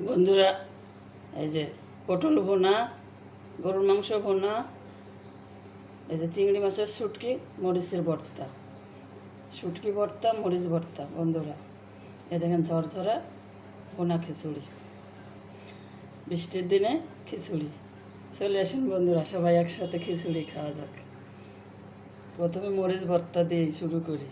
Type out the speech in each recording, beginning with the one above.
বন্ধুরা, এই যে পটল ভুনা, গরুর মাংস ভুনা, এই যে চিংড়ি মাছের শুটকি, মরিচের ভর্তা, শুটকি ভর্তা, মরিচ ভর্তা। বন্ধুরা, এ দেখেন ঝরঝরা ভুনা খিচুড়ি, বৃষ্টির দিনে খিচুড়ি। চলে আসুন বন্ধুরা, সবাই একসাথে খিচুড়ি খাওয়া যাক। প্রথমে মরিচ ভর্তা দিয়েই শুরু করি।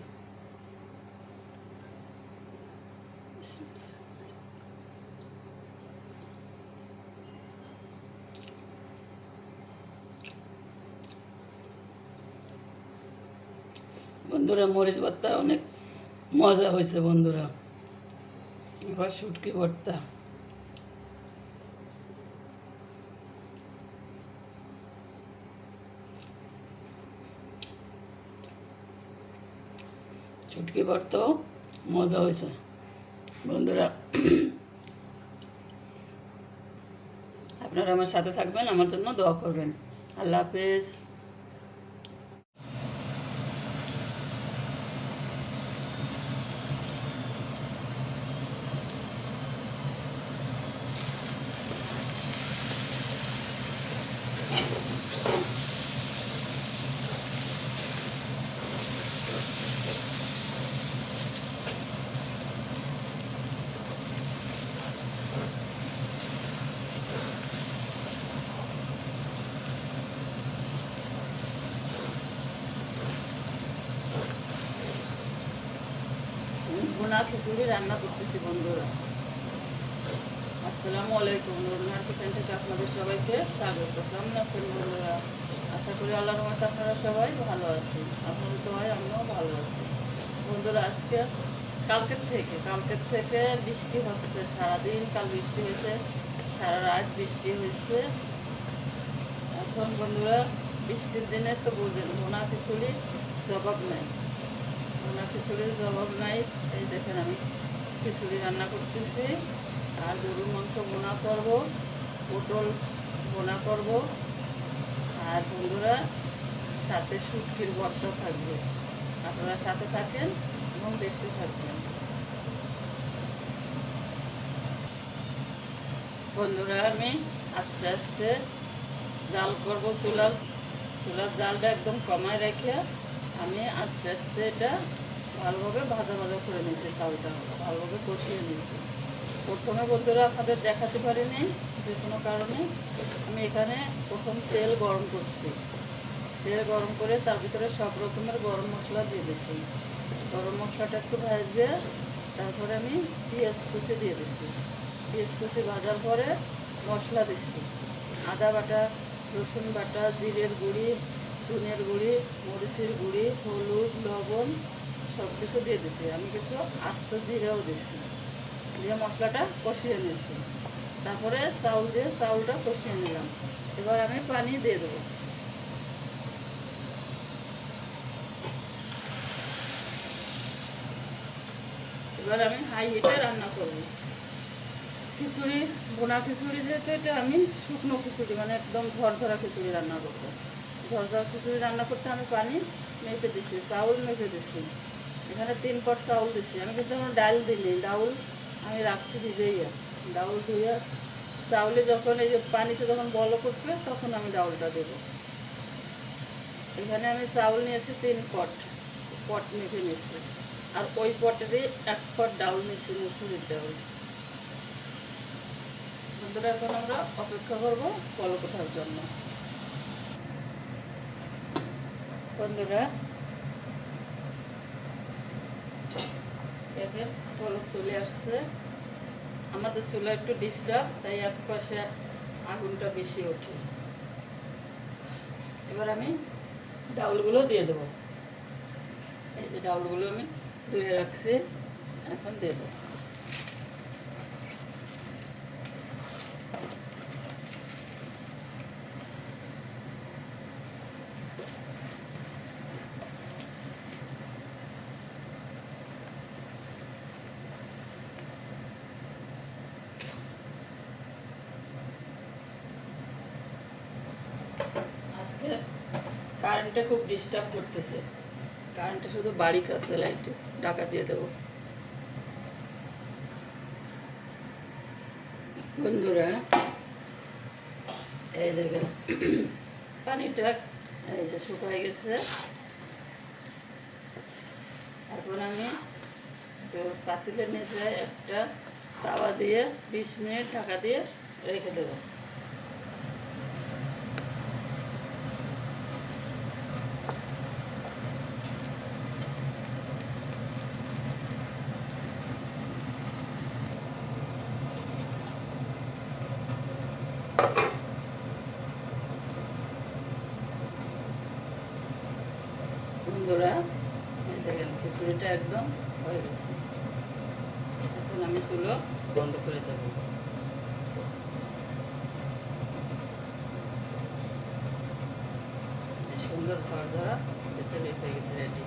বন্ধুরা, মরিচ ভর্তা অনেক মজা হয়েছে বন্ধুরা। এবার শুটকি ভর্তা, শুটকি ভর্তাও মজা হয়েছে বন্ধুরা। আপনারা আমার সাথে থাকবেন, আমার জন্য দোয়া করবেন। আল্লাহ হাফেজ। ভুনা খিচুড়ি রান্না করতেছি বন্ধুরা। আসসালামু আলাইকুম। নুরুন্নাহার কিচেন থেকে আপনাদের সবাইকে স্বাগত। কেমন আছেন বন্ধুরা? আশা করি আল্লাহর রহমতে আপনারা সবাই ভালো আছেন। আপনাদের দোয়ায় আমিও ভালো আছি বন্ধুরা। আজকে কালকের থেকে বৃষ্টি হচ্ছে সারাদিন। কাল বৃষ্টি হয়েছে, সারা রাত বৃষ্টি হয়েছে। এখন বন্ধুরা, বৃষ্টির দিনে তো বুঝেন ভুনা খিচুড়ি জবাব নাই, ভুনা খিচুড়ির জবাব নাই। এই দেখেন আমি খিচুড়ি রান্না করতেছি, আর গরুর মাংস ভুনা করব, পটল ভুনা করব, আর বন্ধুরা সাথে শুটকির ভর্তা থাকবে। আপনারা সাথে থাকেন এবং দেখতে থাকবেন বন্ধুরা। আমি আস্তে আস্তে জাল করব, চুলার জালটা একদম কমায় রেখে আমি আস্তে আস্তে এটা ভালোভাবে ভাজা করে নিয়েছি। চাউলটা ভালোভাবে কষিয়ে নিয়েছি। প্রথমে বন্ধুরা আপনাদের দেখাতে পারিনি যে কোনো কারণে। আমি এখানে প্রথম তেল গরম করছি, তেল গরম করে তার ভিতরে সব রকমের গরম মশলা দিয়ে দিয়েছি। গরম মশলাটা একটু ভেজে তারপরে আমি পেঁয়াজ কুচি দিয়ে দিচ্ছি। পেঁয়াজ কুচি ভাজার পরে মশলা দিচ্ছি, আদা বাটা, রসুন বাটা, জিরের গুঁড়ি, ধনের গুঁড়ি, মরিচের গুঁড়ি, হলুদ, লবণ সব কিছু দিয়ে দিছি। আমি কিছু আস্ত জিরেও দিচ্ছি, দিয়ে মশলাটা কষিয়ে নিয়েছি। তারপরে চাউল দিয়ে চাউলটা কষিয়ে নিলাম। এবার আমি পানি দিয়ে দেবো। এবার আমি হাই হিটে রান্না করব। খিচুড়ি, ভুনা খিচুড়ি যেহেতু এটা আমি শুকনো খিচুড়ি, মানে একদম ঝরঝরা খিচুড়ি রান্না করবো। ঝরঝরা খিচুড়ি রান্না করতে আমি পানি মেপে দিছি, চাউল মেপে দিছি। এখানে 3 পট চাউল দিছি। আমি কিন্তু আমার ডাল দিইনি, ডাউল আমি রাখছি ভিজেইয়া। ডাউল ধুইয়া চাউলে যখন এই যে পানিতে যখন বলক উঠবে তখন আমি ডাউলটা দেব। এখানে আমি চাউল নিয়েছি 3 পট, পট মেপে নিয়েছি। আর ওই পটেরই 1 পট ডাউল নিয়েছি, মুসুরির ডাউল। বন্ধুরা, এখন আমরা অপেক্ষা করব বলক ওঠার জন্য। বন্ধুরা দেখেন বলক চলে আসছে। আমাদের চুলা একটু ডিস্টার্ব, তাই এক পাশে আগুনটা বেশি ওঠে। এবার আমি ডাউলগুলো দিয়ে দেবো। এই যে ডাউলগুলো আমি ধুয়ে রাখছি, এখন দিয়ে দেবো। আজকে কারেন্টটা খুব ডিস্টার্ব করতেছে। কারেন্টটা শুধু বাড়ি কাছে, লাইটে ঢাকা দিয়ে দেবো। বন্ধুরা, এই দেখেন পানিটা এই যে শুকাই গেছে। এখন আমি পাতিলের নিচে একটা তাওয়া দিয়ে 20 মিনিট ঢাকা দিয়ে রেখে দেব। বন্ধুরা, এই দেখেন খিচুড়িটা একদম হয়ে গেছে। এখন আমি চুলো বন্ধ করে দেব। সুন্দর ঝরঝরা খিচুড়ি হয়ে গেছে, রেডি।